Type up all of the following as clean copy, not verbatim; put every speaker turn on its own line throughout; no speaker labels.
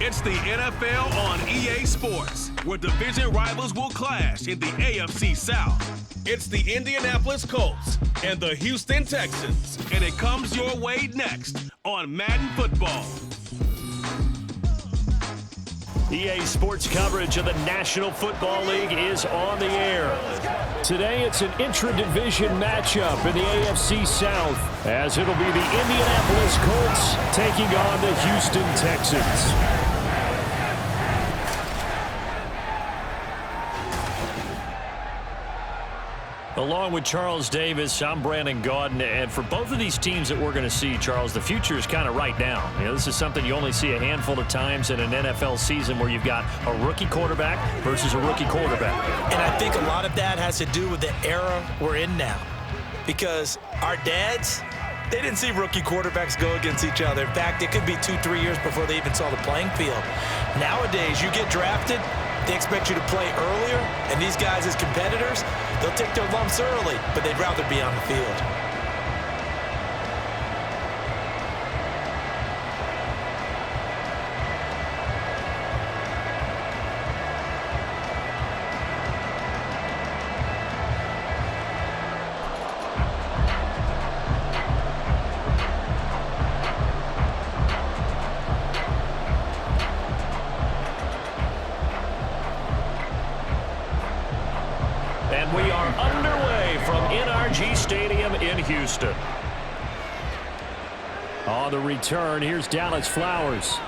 It's the NFL on EA Sports, where division rivals will clash in the AFC South. It's the Indianapolis Colts and the Houston Texans, and it comes your way next on Madden Football.
EA Sports coverage of the National Football League is on the air. Today it's an intra-division matchup in the AFC South, as it'll be the Indianapolis Colts taking on the Houston Texans. Along with Charles Davis, I'm Brandon Gaudin, and for both of these teams that we're going to see, Charles, the future is kind of right now. You know, this is something you only see a handful of times in an NFL season where you've got a rookie quarterback versus a rookie quarterback.
And I think a lot of that has to do with the era we're in now, because our dads, they didn't see rookie quarterbacks go against each other. In fact, it could be 2-3 years before they even saw the playing field. Nowadays, you get drafted, they expect you to play earlier, and these guys as competitors, they'll take their lumps early, but they'd rather be on the field.
And we are underway from NRG Stadium in Houston. On the return, here's Dallas Flowers.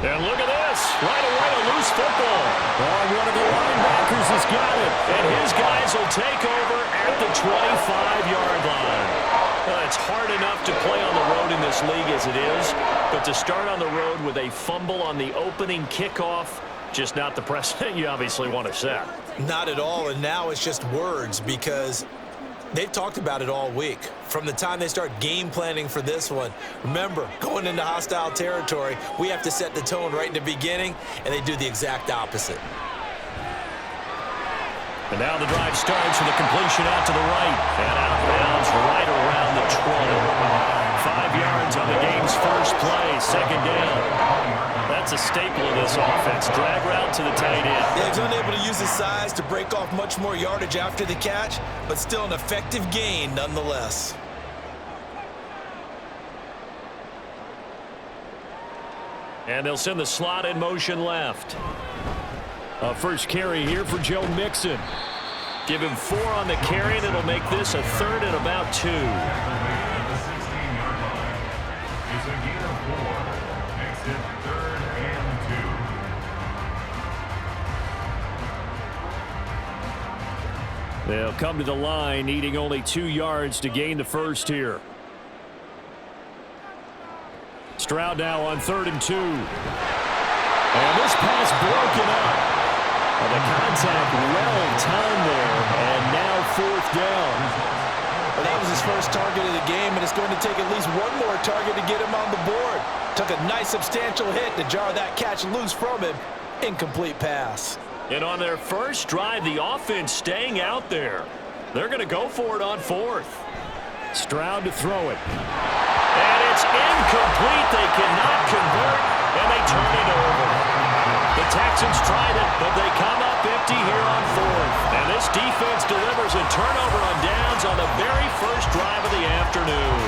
And look at this. Right away, a loose football. Oh, one of the linebackers has got it. And his guys will take over at the 25-yard line. It's hard enough to play on the road in this league as it is, but to start on the road with a fumble on the opening kickoff, just not the precedent you obviously want to set.
Not at all, and now it's just words, because they've talked about it all week. From the time they start game planning for this one, remember, going into hostile territory, we have to set the tone right in the beginning, and they do the exact opposite.
And now the drive starts with a completion out to the right, and out of bounds right around the 20. 5 yards on the game's first play, second down. That's a staple of this offense. Drag route to the tight end.
Yeah, he's unable to use his size to break off much more yardage after the catch, but still an effective gain nonetheless.
And they'll send the slot in motion left. First carry here for Joe Mixon. Give him 4 on the carry, and it'll make this a third and about 2. They'll come to the line, needing only 2 yards to gain the first here. Stroud now on 3rd and 2. And this pass broken up. And the contact well timed there, and now 4th down.
Well, that was his first target of the game, and it's going to take at least one more target to get him on the board. Took a nice substantial hit to jar that catch loose from him. Incomplete pass.
And on their first drive, the offense staying out there. They're going to go for it on 4th. Stroud to throw it. And it's incomplete. They cannot convert, and they turn it over. The Texans tried it, but they come up empty here on 4th. And this defense delivers a turnover on downs on the very first drive of the afternoon.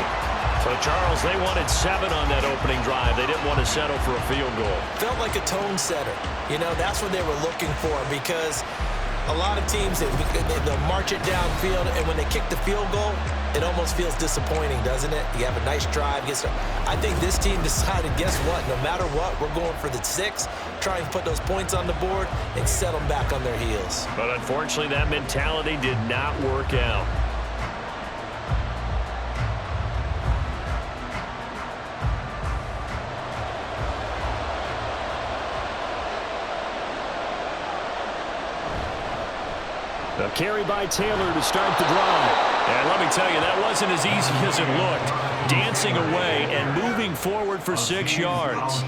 So, Charles, they wanted 7 on that opening drive. They didn't want to settle for a field goal.
Felt like a tone setter. You know, that's what they were looking for, because a lot of teams, they'll march it downfield, and when they kick the field goal, it almost feels disappointing, doesn't it? You have a nice drive. I think this team decided, guess what? No matter what, we're going for the 6, try and put those points on the board and set them back on their heels.
But unfortunately, that mentality did not work out. A carry by Taylor to start the drive. And let me tell you, that wasn't as easy as it looked. Dancing away and moving forward for 6 yards.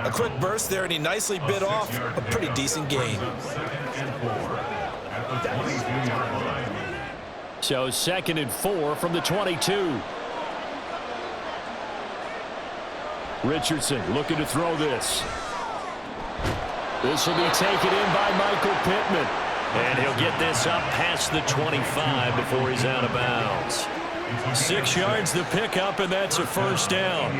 A quick burst there, and he nicely bit off a pretty decent gain.
So 2nd and 4 from the 22. Richardson looking to throw this. This will be taken in by Michael Pittman. And he'll get this up past the 25 before he's out of bounds. 6 yards the pickup, and that's a first down.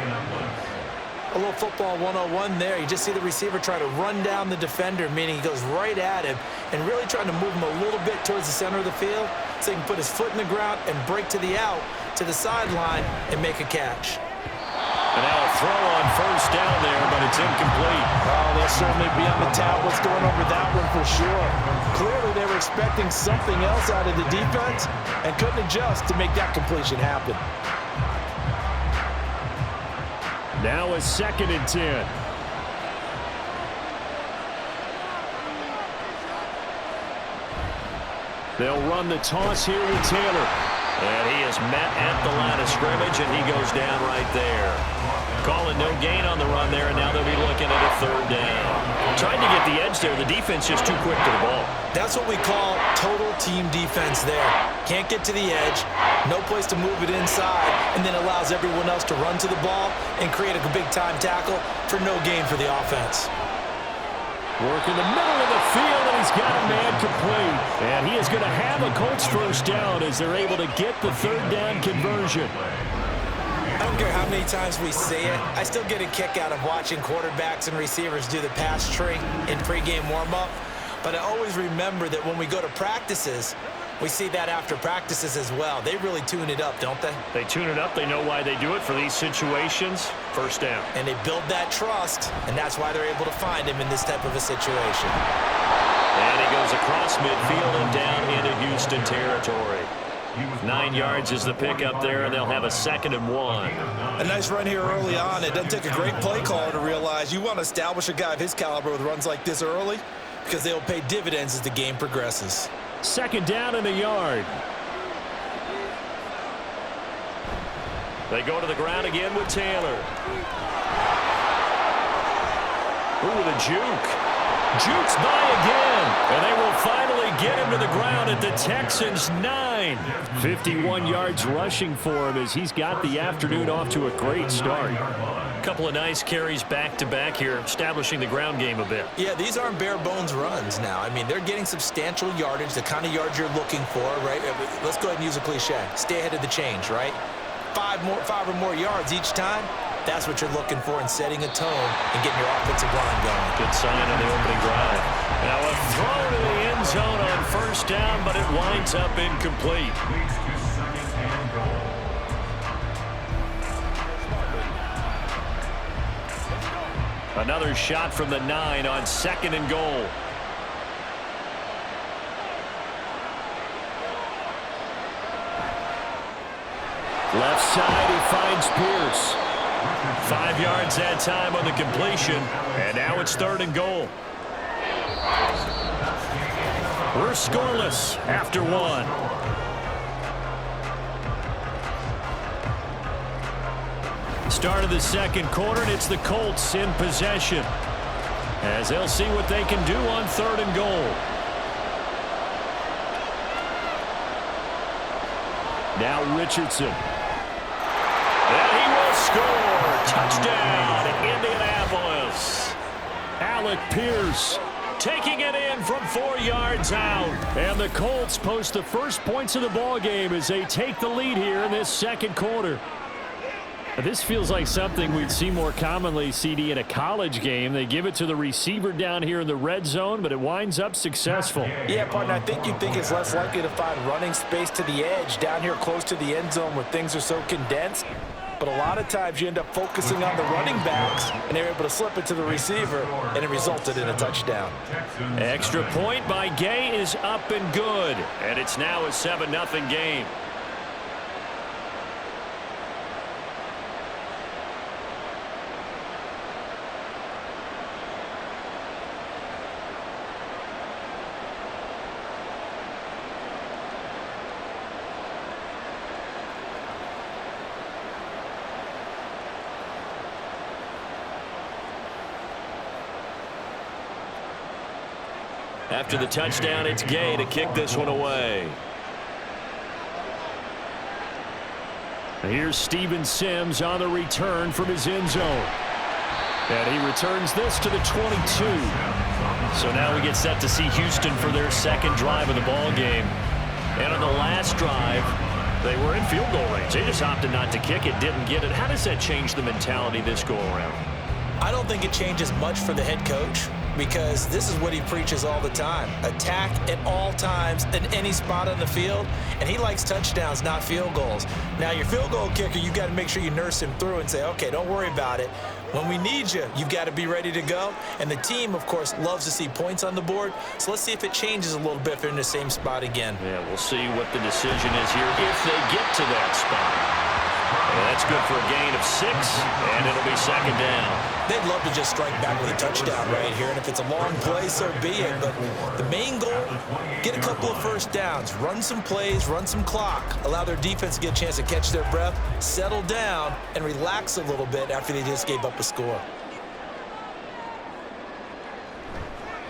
A little football 101 there. You just see the receiver try to run down the defender, meaning he goes right at him and really trying to move him a little bit towards the center of the field so he can put his foot in the ground and break to the out, to the sideline, and make a catch.
And now a throw on first down there, but it's incomplete.
Oh, they'll certainly be on the tablets going over that one for sure. Clearly they were expecting something else out of the defense and couldn't adjust to make that completion happen.
Now a 2nd and 10. They'll run the toss here with Taylor. And he is met at the line of scrimmage, and he goes down right there. Calling no gain on the run there, and now they'll be looking at a 3rd down. Trying to get the edge there. The defense just too quick to the ball. That's what we call total team defense there. Can't get to the edge, no place to move it inside, and then allows everyone else to run to the ball and create a big-time tackle for no gain for the offense. Working the middle of the field, and he's got a man complete. And he is going to have a Colts first down as they're able to get the 3rd down conversion. I don't care how many times we see it. I still get a kick out of watching quarterbacks and receivers do the pass tree in pregame warm-up. But I always remember that when we go to practices, we see that after practices as well. They really tune it up, don't they? They tune it up. They know why they do it for these situations. First down. And they build that trust, and that's why they're able to find him in this type of a situation. And he goes across midfield and down into Houston territory. 9 yards is the pickup there, and they'll have a 2nd and 1.
A nice run here early on. It doesn't take a great play caller to realize you want to establish a guy of his caliber with runs like this early because they'll pay dividends as the game progresses.
2nd down and a yard. They go to the ground again with Taylor. Ooh, the juke. Jukes by again. And they will finally get him to the ground at the Texans' 9. 51 yards rushing for him as he's got the afternoon off to a great start. Couple of nice carries back-to-back here, establishing the ground game a bit. Yeah, these aren't bare-bones runs now. I mean, they're getting substantial yardage, the kind of yards you're looking for, right? Let's go ahead and use a cliche. Stay ahead of the change, right? 5 or more yards each time. That's what you're looking for in setting a tone and getting your offensive line going. Good sign on the opening drive. Now a throw to the end zone on first down, but it winds up incomplete. Another shot from the 9 on 2nd and goal. Left side, he finds Pierce. 5 yards that time on the completion, and now it's 3rd and goal. We're scoreless after 1. Start of the 2nd quarter, and it's the Colts in possession as they'll see what they can do on 3rd and goal. Now Richardson. And he will score. Touchdown, Indianapolis. Alec Pierce taking it in from 4 yards out. And the Colts post the first points of the ball game as they take the lead here in this 2nd quarter. This feels like something we'd see more commonly, CD, in a college game. They give it to the receiver down here in the red zone, but it winds up successful. Yeah, partner, I think you'd think it's less likely to find running space to the edge down here close to the end zone where things are so condensed. But a lot of times you end up focusing on the running backs, and they're able to slip it to the receiver, and it resulted in a touchdown. Extra point by Gay is up and good, and it's now a 7-0 game. After the touchdown, it's Gay to kick this one away. Here's Steven Sims on the return from his end zone. And he returns this to the 22. So now we get set to see Houston for their second drive of the ball game. And on the last drive, they were in field goal range. They just opted not to kick it, didn't get it. How does that change the mentality this go-around?
I don't think it changes much for the head coach because this is what he preaches all the time. Attack at all times in any spot on the field, and he likes touchdowns, not field goals. Now, your field goal kicker, you've got to make sure you nurse him through and say, okay, don't worry about it. When we need you, you've got to be ready to go. And the team, of course, loves to see points on the board. So let's see if it changes a little bit if they're in the same spot again.
Yeah, we'll see what the decision is here if they get to that spot. And that's good for a gain of 6, and it'll be second down.
They'd love to just strike back with a touchdown right here, and if it's a long play, so be it. But the main goal, get a couple of first downs, run some plays, run some clock, allow their defense to get a chance to catch their breath, settle down, and relax a little bit after they just gave up a score.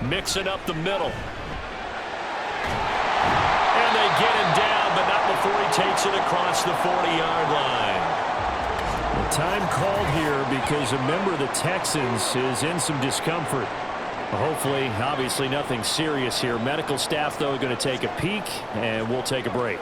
Mixing up the middle. And they get him down, but not before he takes it across the 40-yard line. The time called here because a member of the Texans is in some discomfort. Hopefully, obviously nothing serious here. Medical staff, though, going to take a peek, and we'll take a break.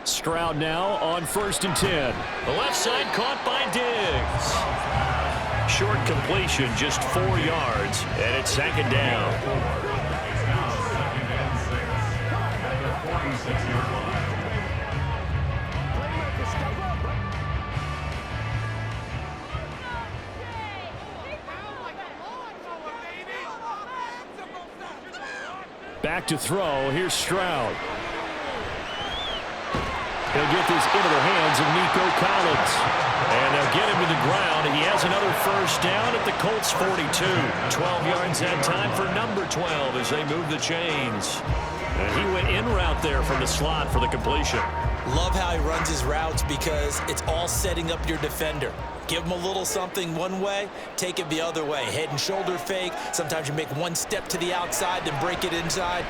Stroud now on 1st and 10. The left side caught by Diggs. Short completion, just 4 yards, and it's second down. Back to throw. Here's Stroud. He'll get this into the hands of Nico Collins. And they'll get him to the ground. He has another first down at the Colts 42. 12 yards that time for number 12 as they move the chains. And he went in route there from the slot for the completion.
Love how he runs his routes because it's all setting up your defender. Give him a little something one way, take it the other way. Head and shoulder fake. Sometimes you make one step to the outside, then break it inside.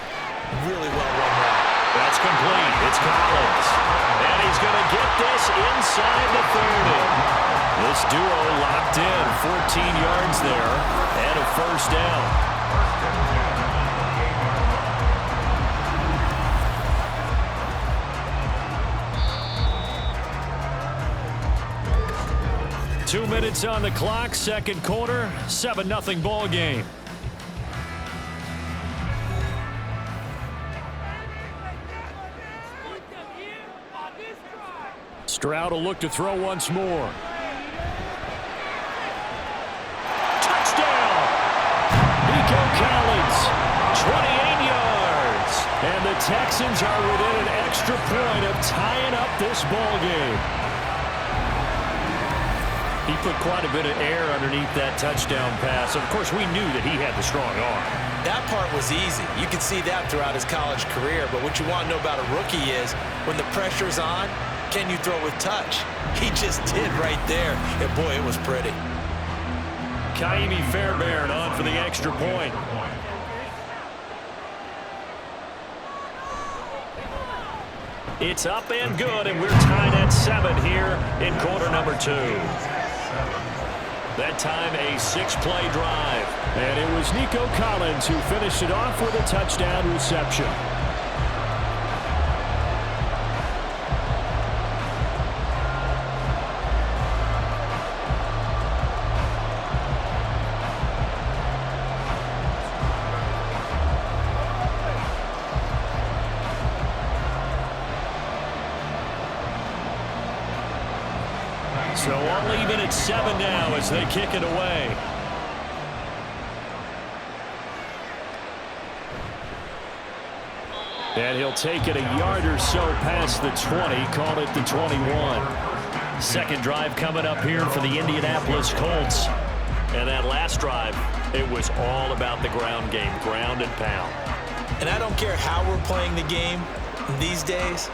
Really well run route.
That's complete. It's Collins. And he's going to get this inside the 30. This duo locked in. 14 yards there and a first down. 2 minutes on the clock, second quarter, 7-0 ball game. Stroud will look to throw once more. Touchdown! Nico Collins, 28 yards. And the Texans are within an extra point of tying up this ball game. He put quite a bit of air underneath that touchdown pass. Of course, we knew that he had the strong arm.
That part was easy. You can see that throughout his college career. But what you want to know about a rookie is when the pressure's on, can you throw with touch? He just did right there. And boy, it was pretty.
Kaimi Fairbairn on for the extra point. It's up and good, and we're tied at 7 here in quarter number 2. That time a 6-play drive. And it was Nico Collins who finished it off with a touchdown reception. So all even at 7 now as they kick it away. And he'll take it a yard or so past the 20, call it the 21. Second drive coming up here for the Indianapolis Colts. And that last drive, it was all about the ground game, ground and pound.
And I don't care how we're playing the game these days,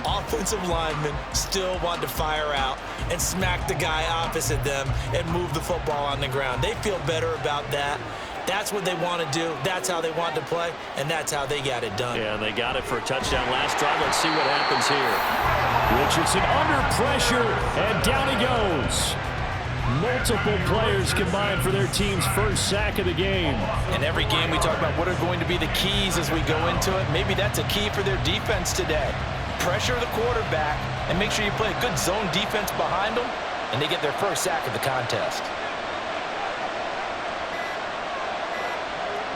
offensive linemen still want to fire out and smack the guy opposite them and move the football on the ground. They feel better about that. That's what they want to do. That's how they want to play, and that's how they got it done.
Yeah, and they got it for a touchdown last drive. Let's see what happens here. Richardson under pressure, and down he goes. Multiple players combined for their team's first sack of the game.
In every game we talk about what are going to be the keys as we go into it. Maybe that's a key for their defense today. Pressure the quarterback and make sure you play a good zone defense behind them, and they get their first sack of the contest.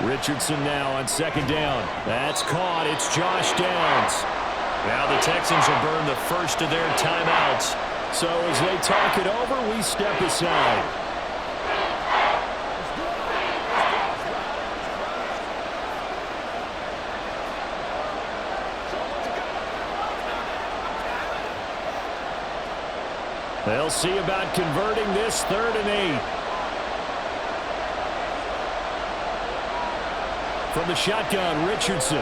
Richardson now on second down. That's caught. It's Josh Downs. Now the Texans will burn the first of their timeouts. So as they talk it over, we step aside. They'll see about converting this 3rd and 8. From the shotgun, Richardson.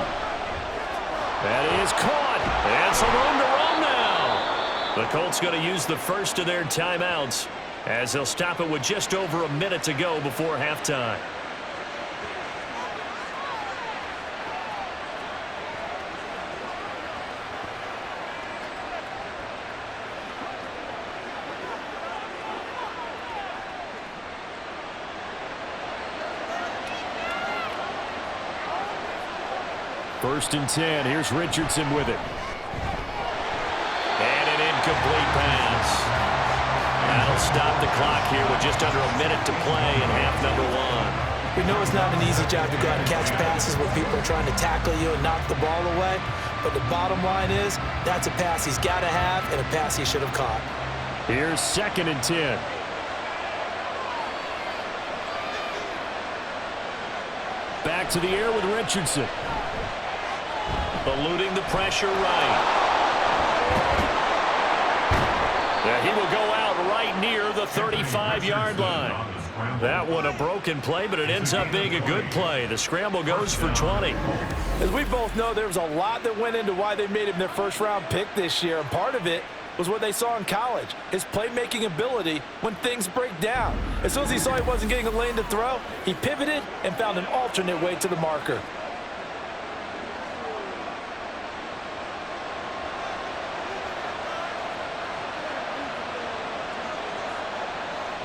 That is caught. And some room to run now. The Colts going to use the first of their timeouts as they'll stop it with just over a minute to go before halftime. First and 10. Here's Richardson with it. And an incomplete pass. That'll stop the clock here with just under a minute to play in half number 1.
We know it's not an easy job to go out and catch passes where people are trying to tackle you and knock the ball away. But the bottom line is that's a pass he's got to have and a pass he should have caught.
Here's 2nd and 10. Back to the air with Richardson. Eluding the pressure right. Yeah, he will go out right near the 35-yard line. That one a broken play, but it ends up being a good play. The scramble goes for 20.
As we both know, there was a lot that went into why they made him their first-round pick this year, and part of it was what they saw in college, his playmaking ability when things break down. As soon as he saw he wasn't getting a lane to throw, he pivoted and found an alternate way to the marker.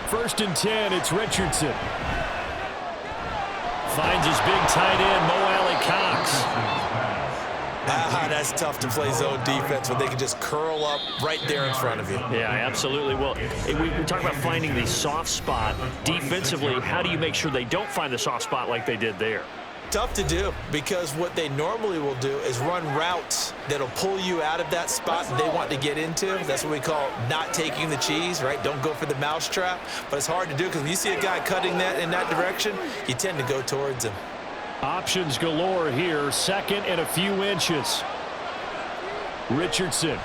First and 10, it's Richardson. Finds his big tight end, Mo Alley-Cox.
That's tough to play zone defense when they can just curl up right there in front of you.
Yeah, absolutely. Well, we talk about finding the soft spot. Defensively, how do you make sure they don't find the soft spot like they did there?
Tough to do, because what they normally will do is run routes that'll pull you out of that spot they want to get into. That's what we call not taking the cheese, right? Don't go for the mousetrap. But it's hard to do because when you see a guy cutting that in that direction, you tend to go towards him.
Options galore here. 2nd and a few inches. Richardson.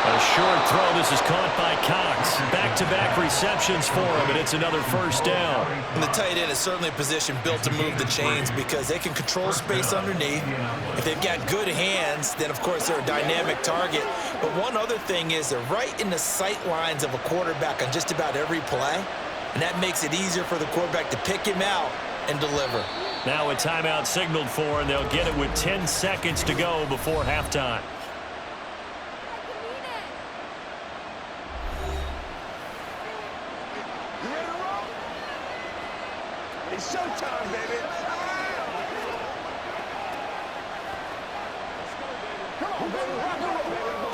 A short throw. This is caught by Cox. Back-to-back receptions for him, and it's another first down.
And the tight end is certainly a position built to move the chains because they can control space underneath. If they've got good hands, then, of course, they're a dynamic target. But one other thing is they're right in the sight lines of a quarterback on just about every play, and that makes it easier for the quarterback to pick him out and deliver.
Now a timeout signaled for, and they'll get it with 10 seconds to go before halftime.
It's showtime, baby. Come on, baby. Rock and roll, baby.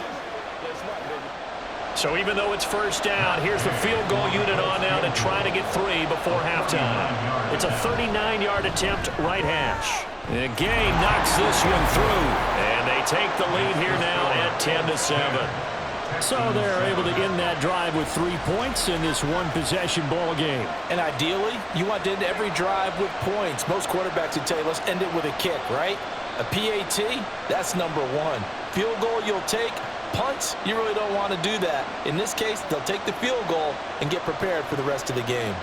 Let's rock, baby.
So even though it's first down, here's the field goal unit on now to try to get 3 before halftime. It's a 39-yard attempt, right hash. And Gay knocks this one through, and they take the lead here now at 10-7. So they're able to end that drive with 3 points in this one-possession ball game.
And ideally, you want to end every drive with points. Most quarterbacks would tell you, let's end it with a kick, right? A PAT, that's number 1. Field goal you'll take, Punts, you really don't want to do that. In this case, they'll take the field goal and get prepared for the rest of the game.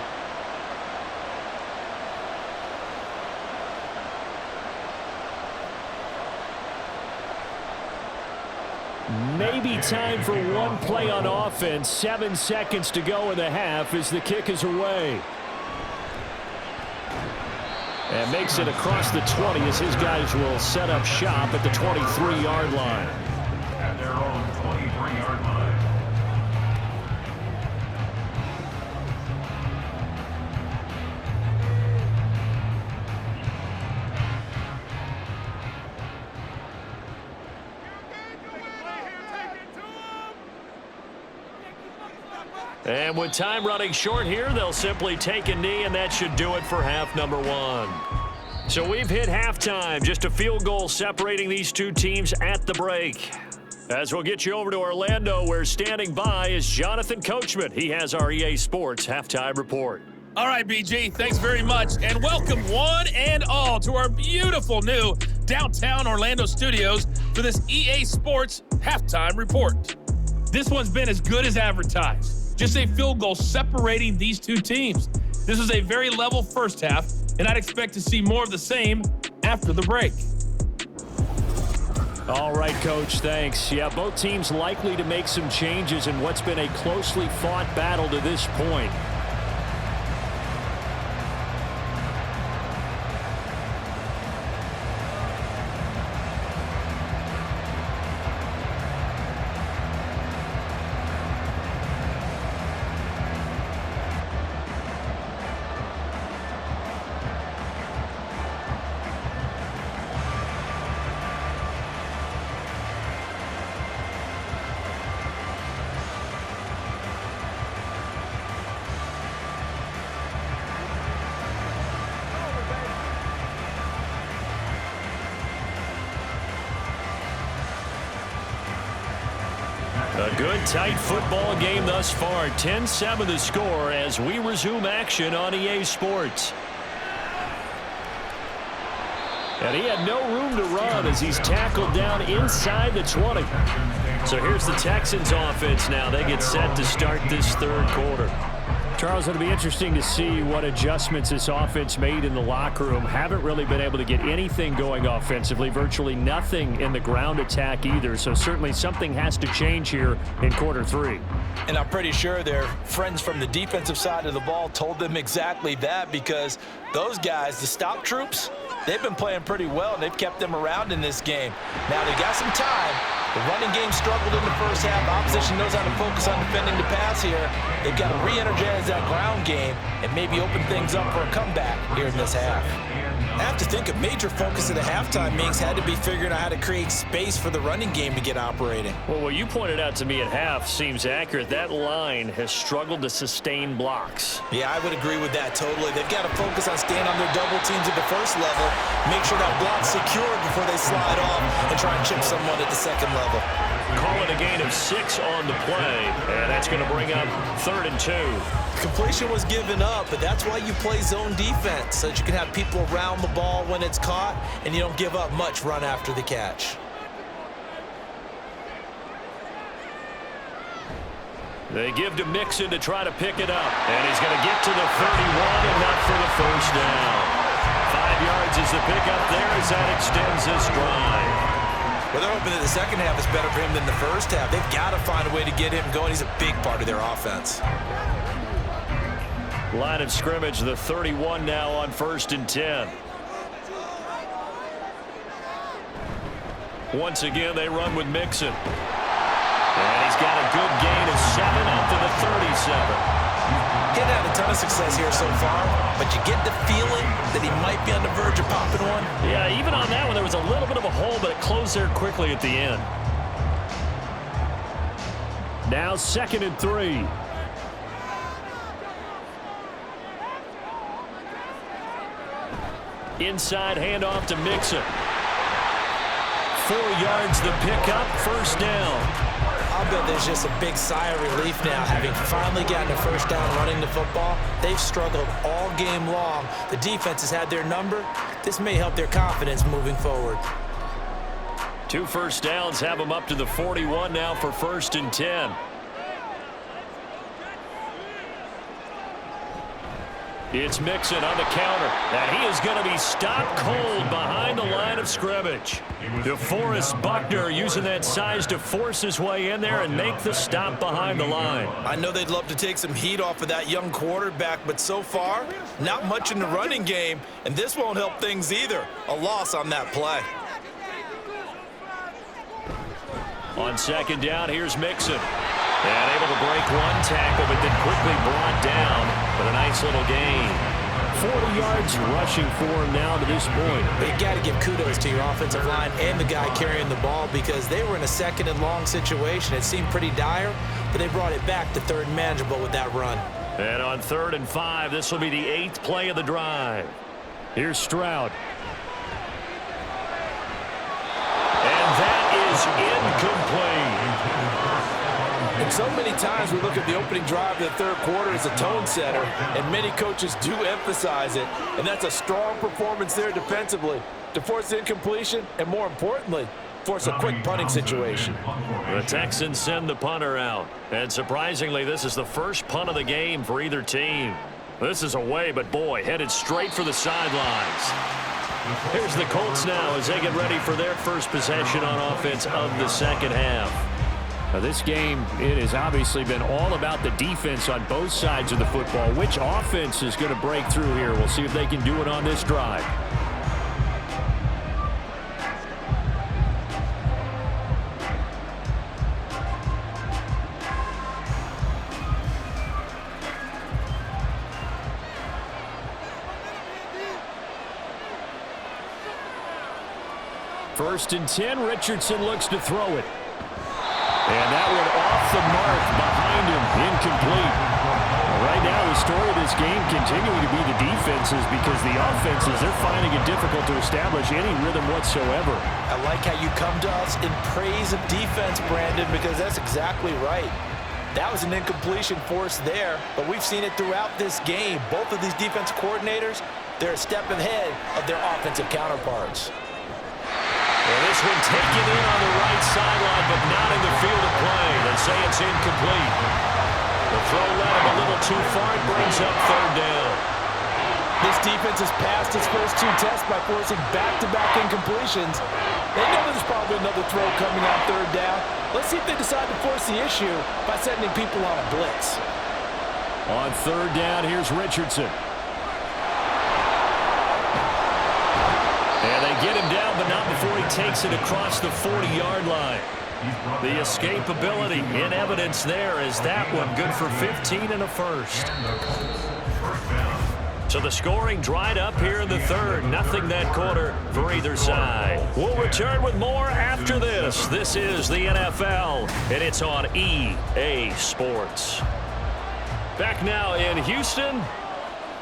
Maybe time for one play on offense. 7 seconds to go in the half as the kick is away. And makes it across the 20 as his guys will set up shop at the 23-yard line.
At their own 23-yard line.
And with time running short here, they'll simply take a knee, and that should do it for half number 1. So we've hit halftime. Just a field goal separating these two teams at the break. As we'll get you over to Orlando, where standing by is Jonathan Coachman. He has our EA Sports halftime report.
All right, BG, thanks very much, and welcome one and all to our beautiful new downtown Orlando studios for this EA Sports halftime report. This one's been as good as advertised. Just a field goal separating these two teams. This was a very level first half, and I'd expect to see more of the same after the break.
All right, Coach, thanks. Yeah, both teams likely to make some changes in what's been a closely fought battle to this point. A good, tight football game thus far. 10-7 the score as we resume action on EA Sports. And he had no room to run as he's tackled down inside the 20. So here's the Texans offense now. They get set to start this third quarter. Charles, it'll be interesting to see what adjustments this offense made in the locker room. Haven't really been able to get anything going offensively, virtually nothing in the ground attack either. So certainly something has to change here in quarter 3.
And I'm pretty sure their friends from the defensive side of the ball told them exactly that, because those guys, the stop troops, they've been playing pretty well, and they've kept them around in this game. Now they got some time. The running game struggled in the first half. Opposition knows how to focus on defending the pass here. They've got to re-energize that ground game and maybe open things up for a comeback here in this half. I have to think a major focus of the halftime meetings had to be figuring out how to create space for the running game to get operating.
Well, what you pointed out to me at half seems accurate. That line has struggled to sustain blocks.
Yeah, I would agree with that totally. They've got to focus on staying on their double teams at the first level, make sure that block's secured before they slide off and try and chip someone at the second level.
Call it a gain of 6 on the play, and that's going to bring up 3rd and 2.
Completion was given up, but that's why you play zone defense, so that you can have people around the ball when it's caught, and you don't give up much run after the catch.
They give to Mixon to try to pick it up, and he's going to get to the 31 and not for the first down. 5 yards is the pickup there as that extends this drive.
Well, they're hoping that the second half is better for him than the first half. They've got to find a way to get him going. He's a big part of their offense.
Line of scrimmage, the 31 now on 1st and 10. Once again, they run with Mixon. And he's got a good gain of 7 up to the 37.
He hasn't had a ton of success here so far, but you get the feeling that he might be on the verge of popping one.
Yeah, even on that one, there was a little bit of a hole, but it closed there quickly at the end. Now 2nd and 3. Inside handoff to Mixon. 4 yards the pickup, first down.
I'll bet there's just a big sigh of relief now, having finally gotten a first down running the football. They've struggled all game long. The defense has had their number. This may help their confidence moving forward.
2 first downs have them up to the 41 now for 1st and 10. It's Mixon on the counter, and he is going to be stopped cold behind the line of scrimmage. DeForest Buckner using that size to force his way in there and make the stop behind the line.
I know they'd love to take some heat off of that young quarterback, but so far, not much in the running game, and this won't help things either. A loss on that play.
On 2nd down, here's Mixon. And able to break 1 tackle, but then quickly brought down with a nice little gain. 40 yards rushing for him now to this point.
But you got to give kudos to your offensive line and the guy carrying the ball because they were in a 2nd and long situation. It seemed pretty dire, but they brought it back to 3rd and manageable with that run.
And on 3rd and 5, this will be the 8th play of the drive. Here's Stroud. And that is incomplete.
And so many times we look at the opening drive of the 3rd quarter as a tone setter, and many coaches do emphasize it, and that's a strong performance there defensively to force incompletion and, more importantly, force a quick punting situation.
The Texans send the punter out, and surprisingly, this is the first punt of the game for either team. This is away, but boy, headed straight for the sidelines. Here's the Colts now as they get ready for their first possession on offense of the 2nd half.
Now this game, it has obviously been all about the defense on both sides of the football. Which offense is going to break through here? We'll see if they can do it on this drive. First and 10, Richardson looks to throw it. And that one off the mark behind him, incomplete. Right now, the story of this game continuing to be the defenses because the offenses, they're finding it difficult to establish any rhythm whatsoever.
I like how you come to us in praise of defense, Brandon, because that's exactly right. That was an incompletion forced there, but we've seen it throughout this game. Both of these defense coordinators, they're a step ahead of their offensive counterparts.
Well, this one taken in on the right sideline, but not in the field of play. They say it's incomplete. The throw led him a little too far. It brings up 3rd down.
This defense has passed its first 2 tests by forcing back-to-back incompletions. They know there's probably another throw coming on 3rd down. Let's see if they decide to force the issue by sending people on a blitz.
On 3rd down, here's Richardson.
And they get him down, but not before he takes it across the 40-yard line. The escapability in evidence there is that one good for 15 and a first. So the scoring dried up here in the 3rd. Nothing that quarter for either side. We'll return with more after this. This is the NFL, and it's on EA Sports. Back now in Houston.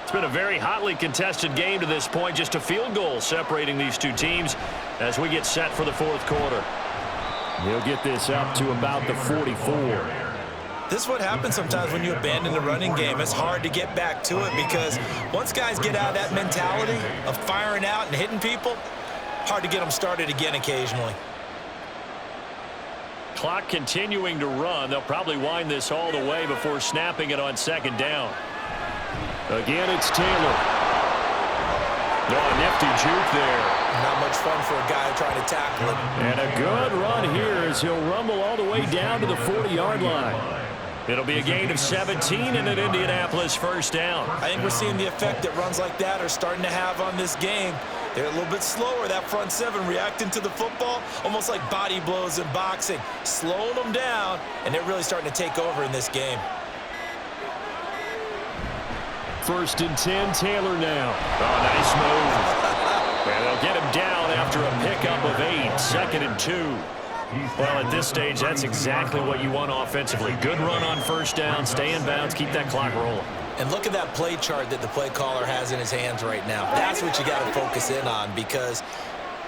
It's been a very hotly contested game to this point. Just a field goal separating these two teams as we get set for the 4th quarter.
He'll get this up to about the 44.
This is what happens sometimes when you abandon the running game. It's hard to get back to it because once guys get out of that mentality of firing out and hitting people, hard to get them started again occasionally.
Clock continuing to run. They'll probably wind this all the way before snapping it on 2nd down.
Again, it's Taylor.
Oh, nifty juke there.
Not much fun for a guy trying to tackle it.
And a good run here as he'll rumble all the way down to the 40-yard line.
It'll be a gain of 17 and an Indianapolis 1st down.
I think we're seeing the effect that runs like that are starting to have on this game. They're a little bit slower, that front 7, reacting to the football, almost like body blows in boxing, slowing them down, and they're really starting to take over in this game.
1st and 10, Taylor now.
Oh, nice move. And they'll get him down after a pickup of 8, 2nd and 2. Well, at this stage, that's exactly what you want offensively. Good run on 1st down, stay in bounds, keep that clock rolling.
And look at that play chart that the play caller has in his hands right now. That's what you got to focus in on because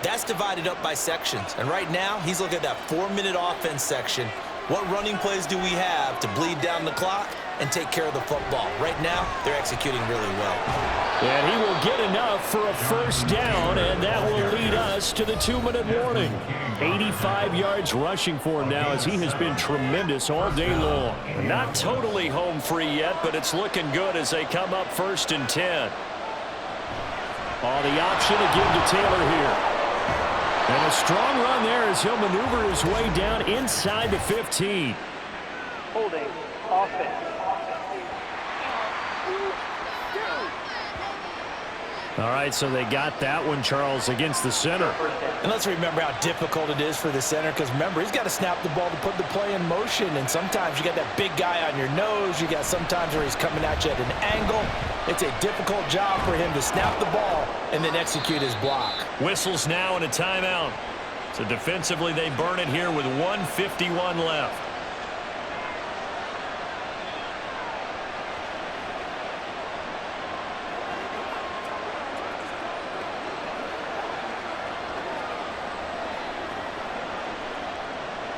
that's divided up by sections. And right now, he's looking at that 4-minute offense section. What running plays do we have to bleed down the clock? and take care of the football. Right now, they're executing really well.
And he will get enough for a first down, and that will lead us to the 2-minute warning. 85 yards rushing for him now as he has been tremendous all day long.
Not totally home free yet, but it's looking good as they come up 1st and 10.
Oh, the option to give to Taylor here. And a strong run there as he'll maneuver his way down inside the 15.
Holding offense.
All right, so they got that one, Charles, against the center.
And let's remember how difficult it is for the center, because remember, he's got to snap the ball to put the play in motion, and sometimes you got that big guy on your nose. You got sometimes where he's coming at you at an angle. It's a difficult job for him to snap the ball and then execute his block.
Whistles now and a timeout. So defensively, they burn it here with 1:51 left.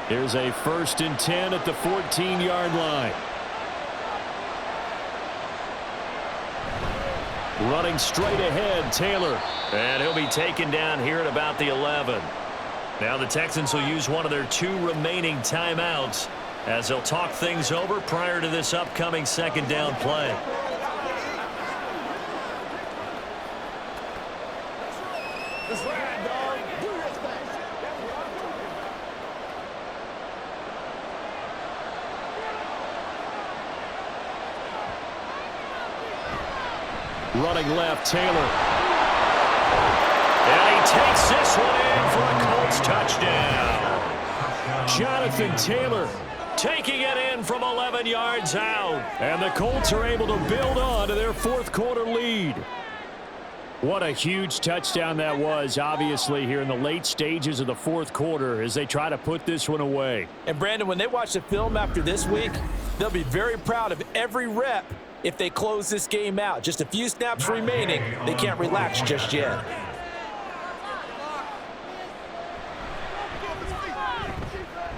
Here's a 1st and 10 at the 14-yard line. Running straight ahead, Taylor.
And he'll be taken down here at about the 11. Now the Texans will use one of their 2 remaining timeouts as they'll talk things over prior to this upcoming 2nd down play.
Running left, Taylor.
And he takes this one in for a Colts touchdown.
Jonathan Taylor
taking it in from 11 yards out.
And the Colts are able to build on to their 4th quarter lead. What a huge touchdown that was, obviously, here in the late stages of the 4th quarter as they try to put this one away.
And, Brandon, when they watch the film after this week, they'll be very proud of every rep if they close this game out. Just a few snaps remaining. They can't relax just yet.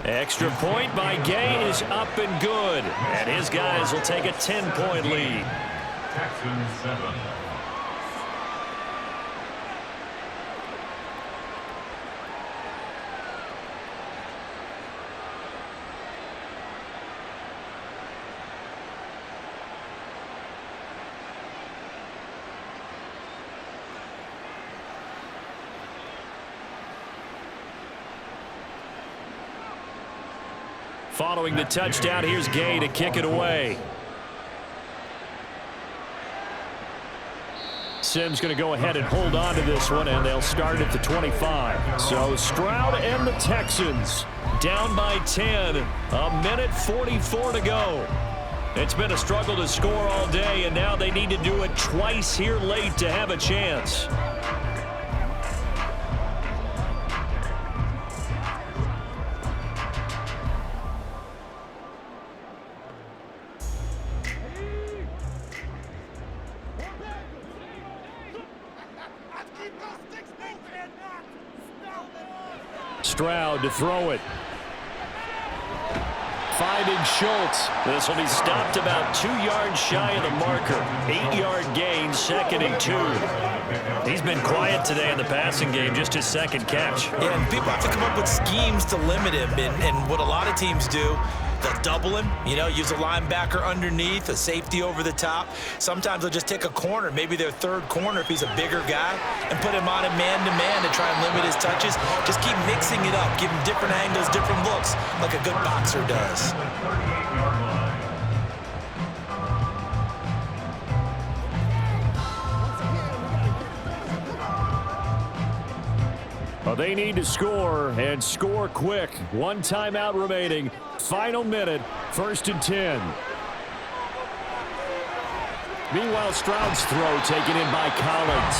Extra point by Gay is up and good. And his guys will take a 10-point lead.
Texans 7.
Following the touchdown, here's Gay to kick it away.
Sims going to go ahead and hold on to this one, and they'll start at the 25. So Stroud and the Texans
Down by 10. A minute 44 to go. It's been a struggle to score all day, and now they need to do it twice here late to have a chance.
Stroud to throw it. Finding Schultz.
This will be stopped about 2 yards shy of the marker. 8-yard gain, 2nd and 2. He's been quiet today in the passing game, just his 2nd catch.
Yeah, and people have to come up with schemes to limit him. And what a lot of teams do, they'll double him, use a linebacker underneath, a safety over the top. Sometimes they'll just take a corner, maybe their 3rd corner if he's a bigger guy, and put him on a man-to-man to try and limit his touches. Just keep mixing it up, give him different angles, different looks, like a good boxer does.
Well, they need to score, and score quick. 1 timeout remaining. Final minute, 1st and 10. Meanwhile, Stroud's throw taken in by Collins.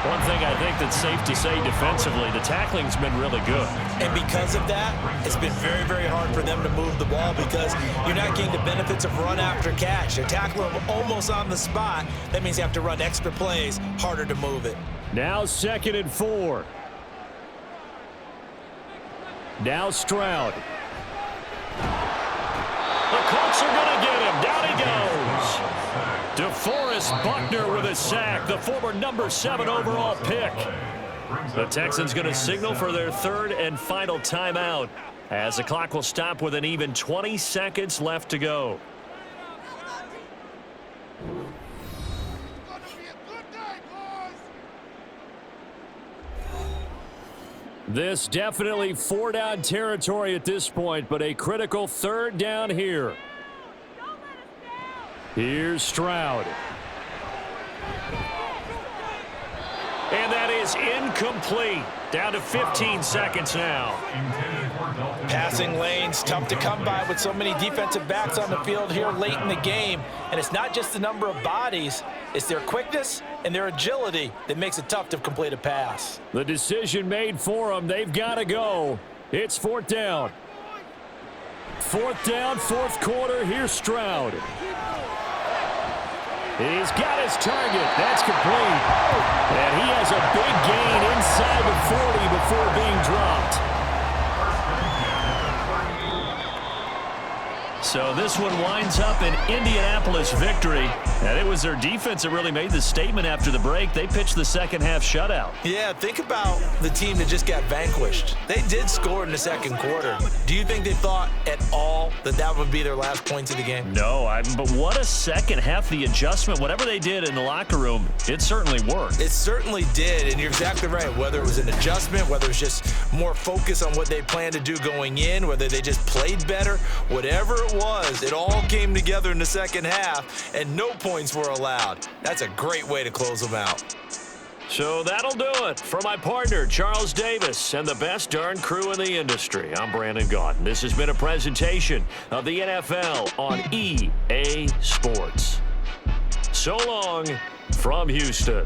One thing I think that's safe to say defensively, the tackling's been really good.
And because of that, it's been very, very hard for them to move the ball because you're not getting the benefits of run after catch. They're tackling them almost on the spot. That means you have to run extra plays, harder to move it.
Now 2nd and 4. Now Stroud.
The Colts are going to get him. Down he goes. DeForest Buckner with a sack, the former number 7 overall pick. The Texans going to signal for their third and final timeout as the clock will stop with an even 20 seconds left to go.
This definitely 4-down territory at this point, but a critical 3rd down here. Here's Stroud.
And that is incomplete. Down to 15 seconds now.
Passing lanes, tough to come by with so many defensive backs on the field here late in the game. And it's not just the number of bodies, it's their quickness and their agility that makes it tough to complete a pass.
The decision made for them. They've got to go. It's 4th down. 4th down, 4th quarter. Here's Stroud. He's got his target. That's complete. And he has a big gain inside the 40 before being dropped.
So this one winds up an Indianapolis victory. And it was their defense that really made the statement after the break. They pitched the second half shutout.
Yeah, think about the team that just got vanquished. They did score in the second quarter. Do you think they thought at all that that would be their last points of the game?
No, but what a second half. The adjustment, whatever they did in the locker room, it certainly worked.
It certainly did, and you're exactly right. Whether it was an adjustment, whether it was just more focus on what they planned to do going in, whether they just played better, whatever it was, it all came together in the second half, and no points were allowed. That's a great way to close them out.
So that'll do it. For my partner, Charles Davis, and the best darn crew in the industry, I'm Brandon Gaudin. This has been a presentation of the NFL on EA Sports. So long from Houston.